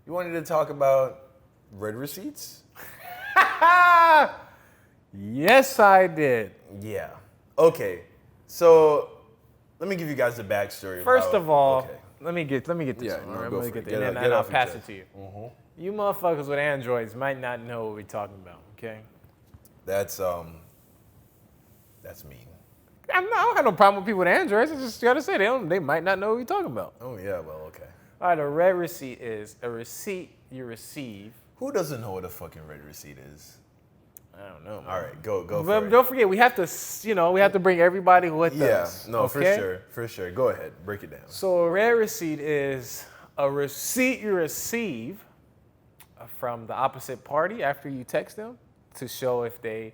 You wanted to talk about red receipts? Yes, I did. Yeah. Okay. So let me give you guys the backstory. First of all, okay. let me get this Yeah, one. no, All right, go let me for get it. this, Get and it- then get I'll off your pass it chest. to you. You motherfuckers with Androids might not know what we're talking about. Okay. That's mean. I don't have no problem with people with Androids. I just gotta say they might not know what you're talking about. Oh yeah, well, okay. All right, a red receipt is a receipt you receive. Who doesn't know what a fucking red receipt is? I don't know. Man. All right, go But for it. don't forget, we have to bring everybody with us. Yeah, no, okay? for sure. Go ahead, break it down. So a red receipt is a receipt you receive from the opposite party after you text them to show if they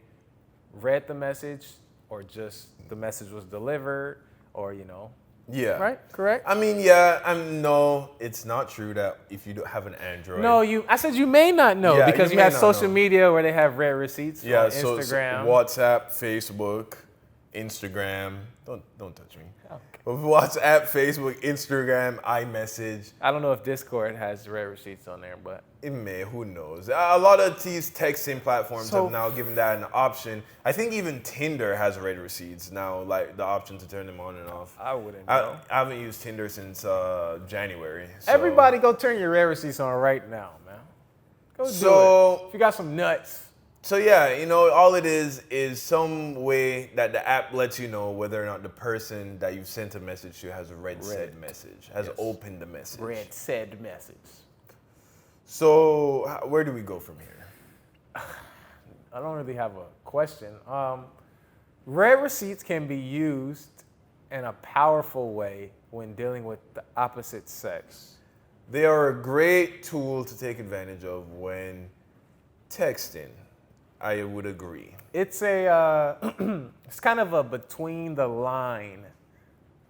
read the message or just the message was delivered or, Yeah. Right? Correct? I mean, yeah, no, it's not true that if you don't have an Android. No, I said you may not know Yeah, because you you may have not social know. media where they have red receipts Yeah, on so Instagram. WhatsApp, Facebook, Instagram. Don't touch me. Okay. WhatsApp, Facebook, Instagram, iMessage. I don't know if Discord has red receipts on there, but It may, who knows? A lot of these texting platforms So- have now given that an option. I think even Tinder has red receipts now, like the option to turn them on and off. I wouldn't I know. haven't used Tinder since January. So. Everybody go turn your red receipts on right now, man. Go do So- it. If you got some nuts. So yeah, all it is some way that the app lets you know whether or not the person that you've sent a message to has read said message, has opened the message. Read said message. So where do we go from here? I don't really have a question. Red receipts can be used in a powerful way when dealing with the opposite sex. They are a great tool to take advantage of when texting. I would agree. It's it's kind of a between the line.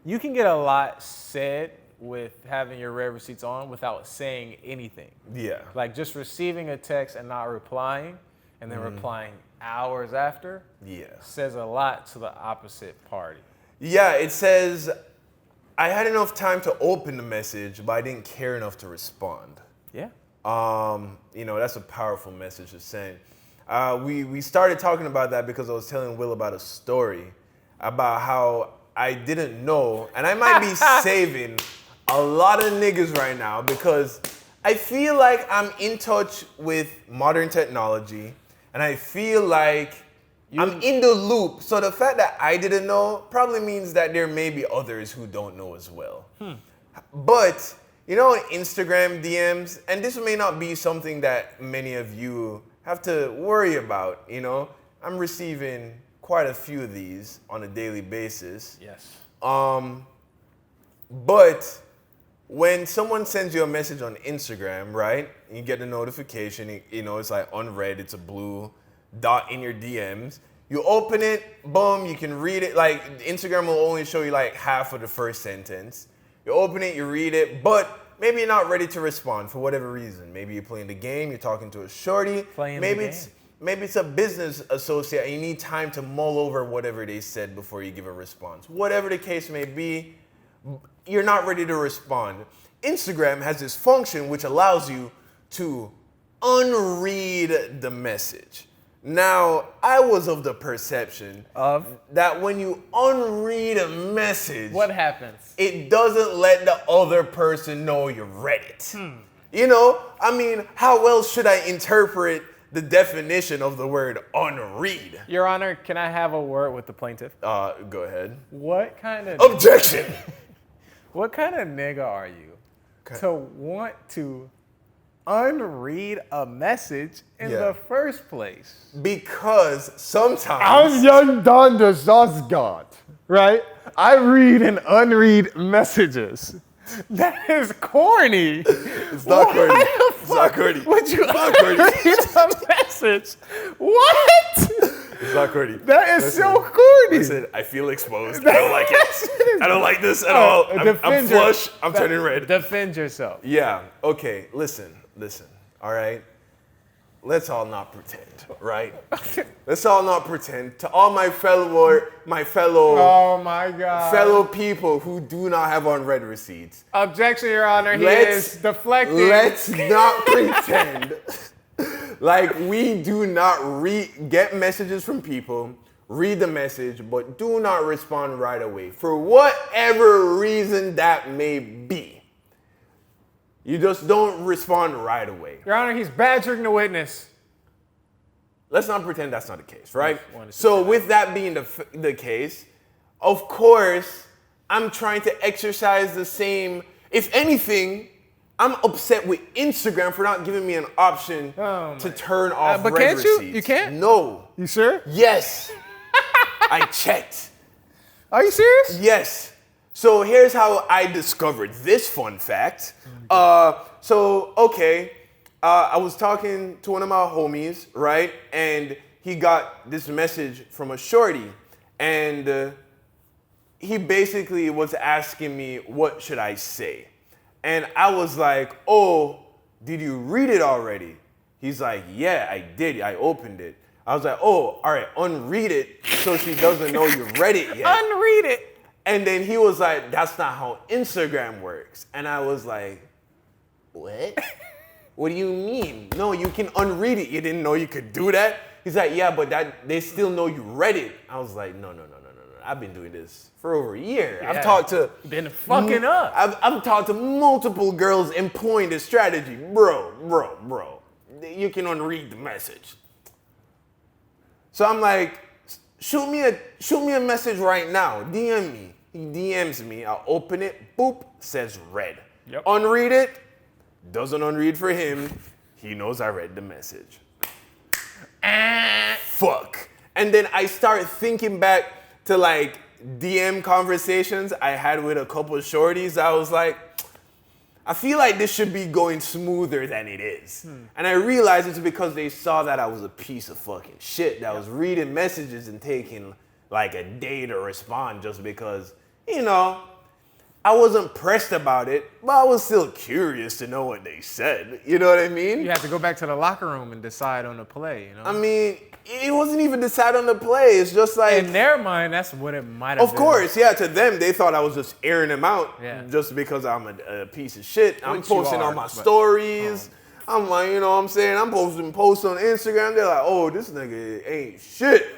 You can get a lot said with having your red receipts on without saying anything. Yeah. Like just receiving a text and not replying, and then replying hours after, Yeah. says a lot to the opposite party. Yeah, it says, I had enough time to open the message, but I didn't care enough to respond. Yeah. That's a powerful message to send. We started talking about that because I was telling Will about a story about how I didn't know, and I might be saving a lot of niggas right now because I feel like I'm in touch with modern technology, and I feel like I'm in the loop. So the fact that I didn't know probably means that there may be others who don't know as well. But, Instagram DMs, and this may not be something that many of you have to worry about, I'm receiving quite a few of these on a daily basis. Yes. But when someone sends you a message on Instagram, right, and you get the notification, it's like unread, it's a blue dot in your DMs. You open it, boom, you can read it. Like, Instagram will only show you like half of the first sentence. You open it, you read it, but maybe you're not ready to respond for whatever reason. Maybe you're playing the game, you're talking to a shorty. Maybe it's a business associate and you need time to mull over whatever they said before you give a response. Whatever the case may be, you're not ready to respond. Instagram has this function which allows you to unread the message. Now, I was of the perception that when you unread a message, What happens? it doesn't let the other person know you read it. How else should I interpret the definition of the word unread? Your Honor, can I have a word with the plaintiff? Go ahead. What kind of Objection! What kind of nigga are you to want to unread a message in the first place? Because sometimes... young Don DeZosgod, right? I read and unread messages. That is corny. It's not corny. It's not corny. Would you It's not corny. unread a message? What? It's not corny. That is so corny. Listen, I feel exposed. I don't like it. I don't like this at all. I'm defend flush. I'm turning red. Defend yourself. Yeah. Okay. Listen. All right. let's all not pretend, right? Let's all not pretend. To all my fellow Oh my God. fellow people who do not have unread receipts. Objection, Your Honor. He is deflecting. Let's not pretend like we do not get messages from people, read the message, but do not respond right away for whatever reason that may be. You just don't respond right away. Your Honor, he's badgering the witness. Let's not pretend that's not the case, right? So with that being the case, of course, I'm trying to exercise the same. If anything, I'm upset with Instagram for not giving me an option to turn off but read can't you? receipts. You can't? No. You sure? Yes. I checked. Are you serious? Yes. So here's how I discovered this fun fact. I was talking to one of my homies, right? And he got this message from a shorty. And he basically was asking me, what should I say? And I was like, oh, did you read it already? He's like, yeah, I did. I opened it. I was like, oh, all right, unread it so she doesn't know you read it yet. Unread it. And then he was like, that's not how Instagram works. And I was like, what? What do you mean? No, you can unread it. You didn't know you could do that? He's like, yeah, but they still know you read it. I was like, no. I've been doing this for over a year. Yeah. I've talked to... Been fucking up. I've talked to multiple girls employing this strategy. Bro. You can unread the message. So I'm like, shoot me a message right now. DM me. He DMs me. I'll open it. Boop. Says read. Yep. Unread it. Doesn't unread for him. He knows I read the message. Fuck. And then I start thinking back to like DM conversations I had with a couple of shorties. I was like, I feel like this should be going smoother than it is. And I realized it's because they saw that I was a piece of fucking shit that was reading messages and taking like a day to respond just because, I wasn't pressed about it, but I was still curious to know what they said. You know what I mean? You have to go back to the locker room and decide on the play, I mean, it wasn't even decide on the play. It's just like... In their mind, that's what it might have been. Of course, yeah. To them, they thought I was just airing them out just because I'm a piece of shit. I'm posting on my stories. I'm like, you know what I'm saying? I'm posting posts on Instagram. They're like, oh, this nigga ain't shit.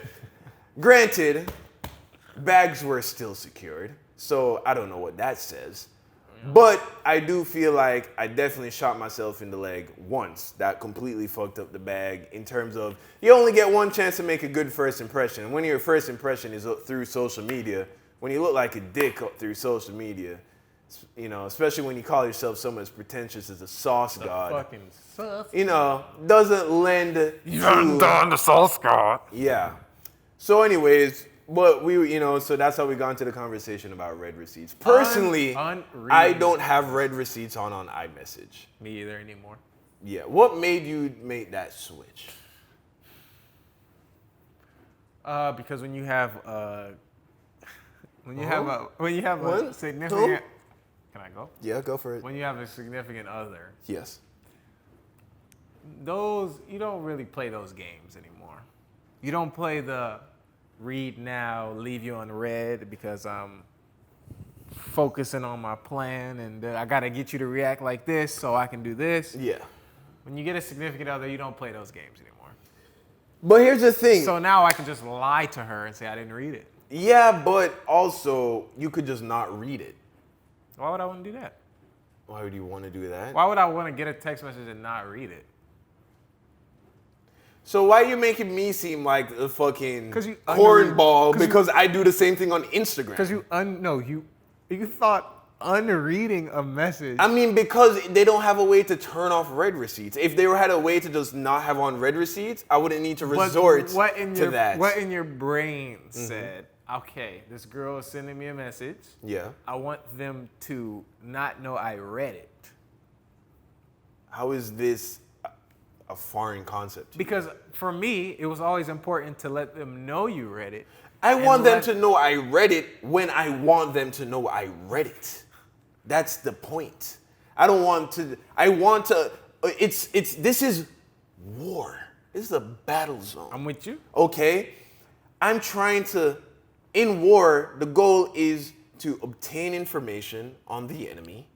Granted, bags were still secured. So I don't know what that says. But I do feel like I definitely shot myself in the leg once. That completely fucked up the bag in terms of you only get one chance to make a good first impression. And when your first impression is through social media, when you look like a dick through social media, especially when you call yourself someone as pretentious as a sauce god. Fucking sauce. Doesn't lend to... You're done the sauce god. Yeah. So anyways... But so that's how we got into the conversation about read receipts. Personally, I don't have read receipts on iMessage. Me either anymore. Yeah. What made you make that switch? Because when you have a significant... Two? Can I go? Yeah, go for it. When you have a significant other, yes. You don't really play those games anymore. You don't play the read now, leave you unread because I'm focusing on my plan and I gotta get you to react like this so I can do this. Yeah. When you get a significant other, you don't play those games anymore. But here's the thing. So now I can just lie to her and say I didn't read it. Yeah, but also you could just not read it. Why would I want to do that? Why would you want to do that? Why would I want to get a text message and not read it? So why are you making me seem like a fucking cornball because I do the same thing on Instagram? Because you thought unreading a message. I mean, because they don't have a way to turn off read receipts. If they had a way to just not have on read receipts, I wouldn't need to resort to that. What in your brain said, okay, this girl is sending me a message. Yeah. I want them to not know I read it. How is this a foreign concept? Because for me, it was always important to let them know you read it. I want them to know I read it when I want them to know I read it. That's the point. I don't want to, this is war. This is a battle zone. I'm with you. Okay? I'm trying to, in war, the goal is to obtain information on the enemy,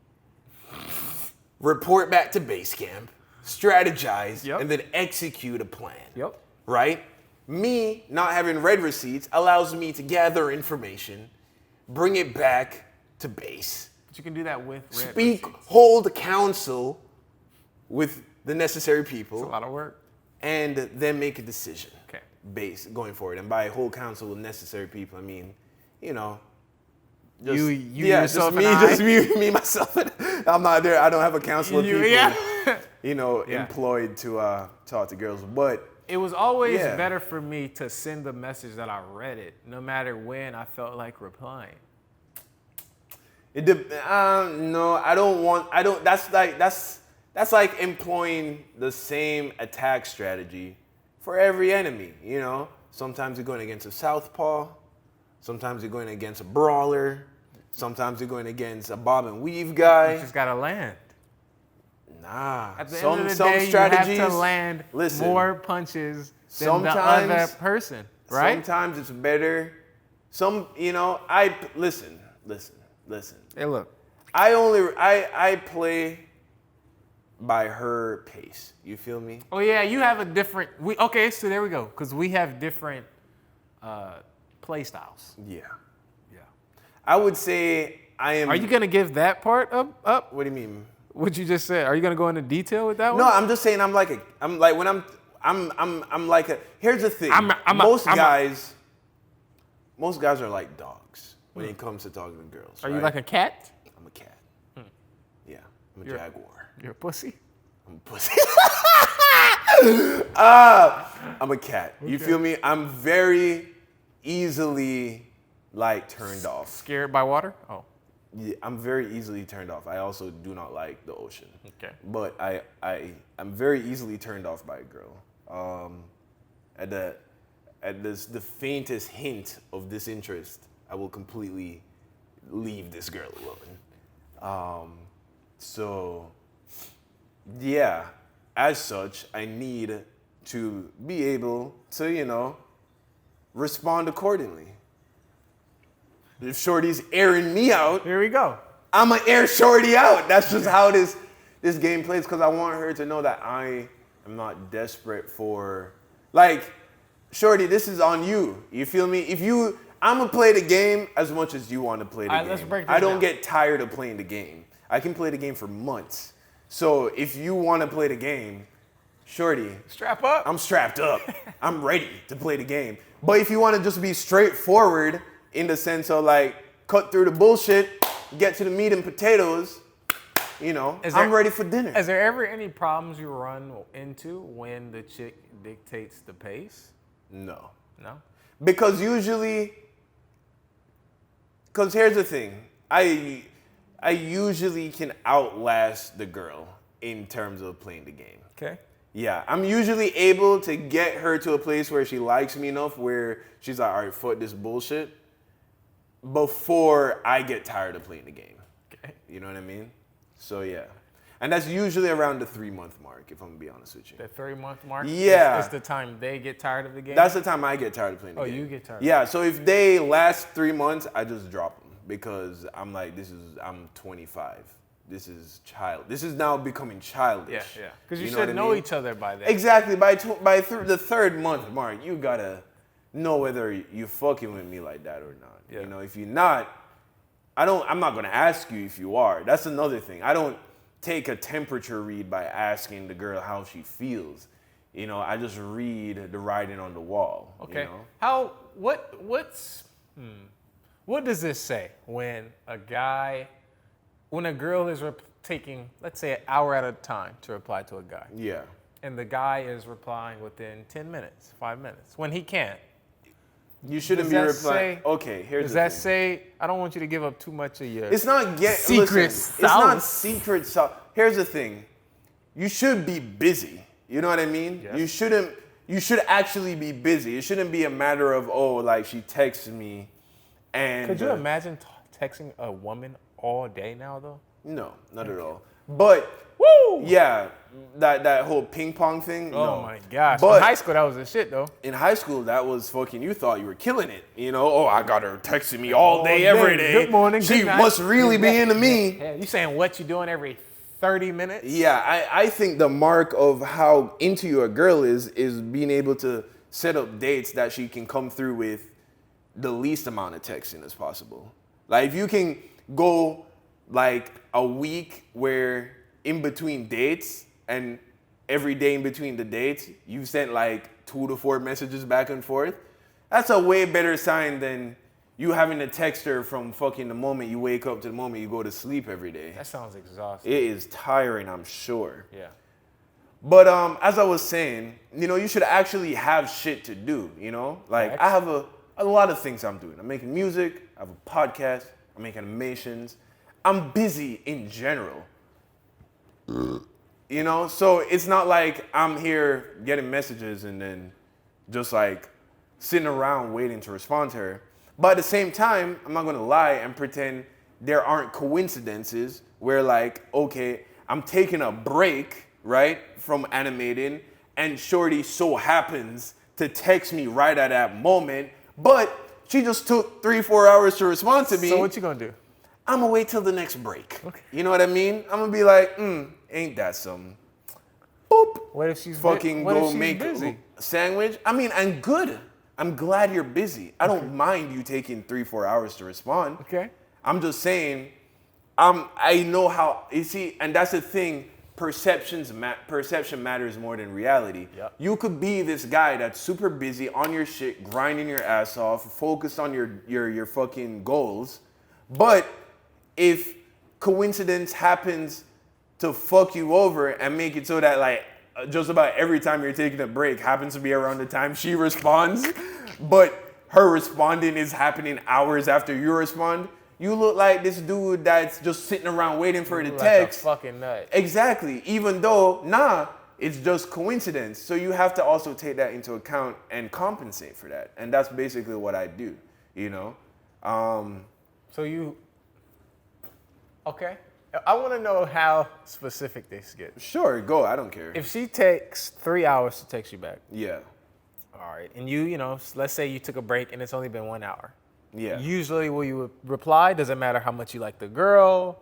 report back to base camp, strategize, and then execute a plan. Yep. Right? Me not having read receipts allows me to gather information, bring it back to base. But you can do that with read Speak, receipts. hold counsel with the necessary people. It's a lot of work. And then make a decision. Okay. Going forward. And by hold counsel with necessary people, I mean, you know, You yourself just me, myself. I'm not there. I don't have a council of people, Yeah. employed to talk to girls. But it was always better for me to send the message that I read it, no matter when I felt like replying. No, I don't. That's like employing the same attack strategy for every enemy. You know, sometimes you're going against a southpaw. Sometimes you're going against a brawler. Sometimes you're going against a bob and weave guy. You just gotta land. Nah. At the some end of the day, strategies, you have to land more punches than the sometimes- other person, right? Sometimes it's better. Listen. Hey, look. I play by her pace. You feel me? Oh yeah, you have a different. Okay, so there we go, because we have different play styles. Yeah. Yeah. I would say I am. Are you gonna give that part up? What do you mean? What you just said? Are you gonna go into detail with that one? No, I'm just saying I'm like a. Here's the thing. Most guys are like dogs when it comes to talking to girls. Are you right? like a cat? I'm a cat. Yeah, I'm a jaguar. You're a pussy. I'm a pussy. I'm a cat. You feel me? I'm very easily turned off. Scared by water? Oh. Yeah, I'm very easily turned off. I also do not like the ocean. Okay. But I'm very easily turned off by a girl. At the faintest hint of disinterest, I will completely leave this girl alone. So yeah, as such, I need to be able to, respond accordingly. If Shorty's airing me out, Here we go. I'ma air Shorty out. That's just how this game plays, because I want her to know that I am not desperate for, Shorty, this is on you. You feel me? I'ma play the game as much as you want to play the game. Let's break this I don't down. get tired of playing the game. I can play the game for months. So if you want to play the game, Shorty, Strap up. I'm strapped up. I'm ready to play the game. But if you want to just be straightforward in the sense of cut through the bullshit, get to the meat and potatoes, I'm ready for dinner. Is there ever any problems you run into when the chick dictates the pace? No. No? Because here's the thing. I usually can outlast the girl in terms of playing the game. Okay. Yeah, I'm usually able to get her to a place where she likes me enough where she's like, all right, fuck this bullshit, before I get tired of playing the game. Okay. You know what I mean? So yeah. And that's usually around the 3-month mark, if I'm gonna be honest with you. The 3-month mark? Yeah. Is the time they get tired of the game? That's the time I get tired of playing the game. you get tired. Yeah, so if they last 3 months, I just drop them because I'm like, I'm 25. This is now becoming childish. Yeah. Because you know should what I know mean? each other by then. Exactly. By the 3rd month mark, you gotta know whether you fucking with me like that or not. Yeah. If you're not, I'm not gonna ask you if you are. That's another thing. I don't take a temperature read by asking the girl how she feels. I just read the writing on the wall. Okay. What does this say when a girl is taking, let's say, an hour at a time to reply to a guy, Yeah. and the guy is replying within 10 minutes, 5 minutes, when he can't? You shouldn't be Does that replying. say- Okay, here's Does the that thing. say, I don't want you to give up too much of your... It's not Secret It's not sauce. secret sauce. Here's the thing. You should be busy. You know what I mean? Yes. You should actually be busy. It shouldn't be a matter of, she texted me and Could you imagine texting a woman all day now, though? No, not at all. But Woo! yeah, that whole ping pong thing. Oh no. my gosh. But in high school, that was the shit, though. in high school, that was fucking, you thought you were killing it. You know, oh, I got her texting me all day, every day. Good morning, She good night. must really be into me. Yeah, you saying what you doing every 30 minutes? Yeah, I think the mark of how into you a girl is being able to set up dates that she can come through with the least amount of texting as possible. Like, if you can go like a week where in between dates and every day in between the dates, you've sent like 2 to 4 messages back and forth, that's a way better sign than you having to text her from fucking the moment you wake up to the moment you go to sleep every day. That sounds exhausting. It is tiring, I'm sure. Yeah. But as I was saying, you know, you should actually have shit to do, you know? Like, Right. I have a lot of things I'm doing. I'm making music, I have a podcast, I'm making animations. I'm busy in general. You know, so it's not like I'm here getting messages and then just like sitting around waiting to respond to her. But at the same time, I'm not gonna lie and pretend there aren't coincidences where like, okay, I'm taking a break, right, from animating, and Shorty so happens to text me right at that moment, but she just took 3-4 hours to respond to me. So what you gonna do? I'm gonna wait till the next break. Okay. You know what I mean? I'm gonna be like, ain't that something? Boop. What if she's Fucking what if go she's make busy? a sandwich. I mean, I'm good. I'm glad you're busy. I don't mind you taking 3-4 hours to respond. Okay. I'm just saying, I know how, you see, and that's the thing, perception matters more than reality. Yep. You could be this guy that's super busy on your shit, grinding your ass off, focused on your fucking goals, but if coincidence happens to fuck you over and make it so that like just about every time you're taking a break happens to be around the time she responds, but her responding is happening hours after you respond, you look like this dude that's just sitting around waiting for her to Like text. a fucking nut. Exactly. Even though, it's just coincidence. So you have to also take that into account and compensate for that. And that's basically what I do, you know? So you, okay. I want to know how specific this gets. Sure, go. I don't care. If she takes 3 hours to text you back, Yeah. all right, and you know, let's say you took a break and it's only been 1 hour. Yeah. Usually will you reply? Does it matter how much you like the girl?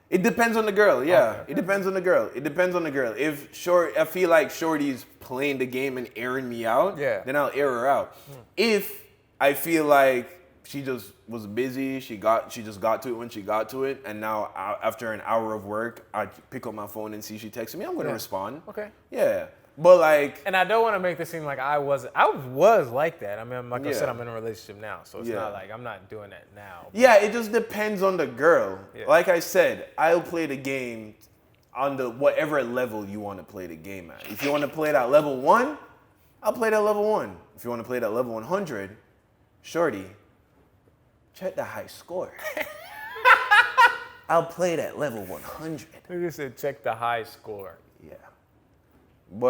It depends on the girl, yeah. Okay. It depends on the girl. It depends on the girl. I feel like Shorty's playing the game and airing me out, Yeah. then I'll air her out. If I feel like she just was busy, she just got to it when she got to it, and now after an hour of work, I pick up my phone and see she texted me, I'm gonna respond. Okay. Yeah. But like, And I don't want to make this seem like I was like that. I mean, like I said, Yeah. I'm in a relationship now, so it's Yeah. not like I'm not doing that now. yeah, it just depends on the girl. Yeah. Like I said, I'll play the game on the whatever level you want to play the game at. If you want to play it at level 1, I'll play it at level 1. If you want to play it at level 100, Shorty, check the high score. I'll play it at level 100. You said check the high score. Yeah.